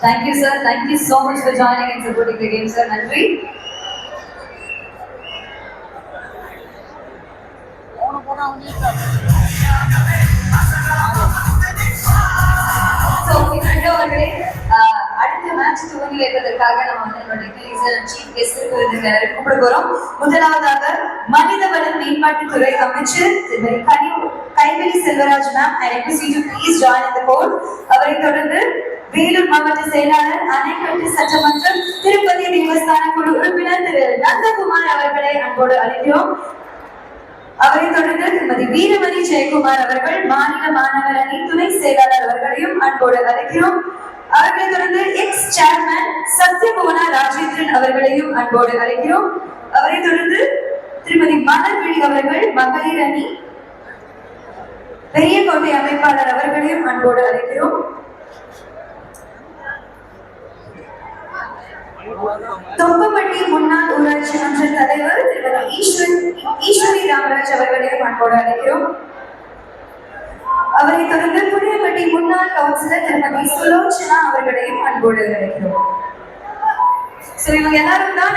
Thank you, sir. Thank you so much for joining and supporting the game, sir. Nandri. So, அவர்களே அடுத்த match துவங்கி வைப்பதற்காக நம்ம நம்மளுடைய டெலிவிஷன் சீஃப் கெஸ்ட் கூப்பிட போறோம். முதலாவதாக மனிதவள மேம்பாட்டுத்துறை அமைச்சர் திருமதி Kaiveli Selvaraj ma'am, I request you to please join in the call. அவரை தொடர்ந்து வேலூர் மாவட்ட செயலாளர் அணைக்கட்டு சட்டமன்றம் திருப்பதி தேவஸ்தான குழு உறுப்பினர் திரு நந்தகுமார் அவர்களை அன்போடு அழைக்கிறோம். அவரை தொடர்ந்து திருமதி வீரமணி ஜெயக்குமார் அவர்கள் மாநில மாணவர் அணி துணை செயலாளர் அவர்களையும் அன்போடு அழைக்கிறோம். அவர்களை தொடர்ந்து எக்ஸ் சேர்மன் சத்யபுவனா ராஜேந்திரன் அவர்களையும் அன்போடு அழைக்கிறோம். அவரை தொடர்ந்து திருமதி மலர்விழி அவர்கள் மகளிர் அணி பெரியகோட்டை அமைப்பாளர் அவர்களையும் அன்போடு அழைக்கிறோம். தொப்பப்பட்டி முன்னாள் ஊராட்சி மன்ற தலைவர் திருமதி ஈஸ்வரி ராமராஜ் அவர்களையும் அன்போடு அழைக்கிறோம். அவரை தொடர்ந்து புளியப்பட்டி முன்னாள் கவுன்சிலர் திருமதி சுலோச்சனா அவர்களையும் அன்போடு அழைக்கிறோம். இவங்க எல்லாரும் தான்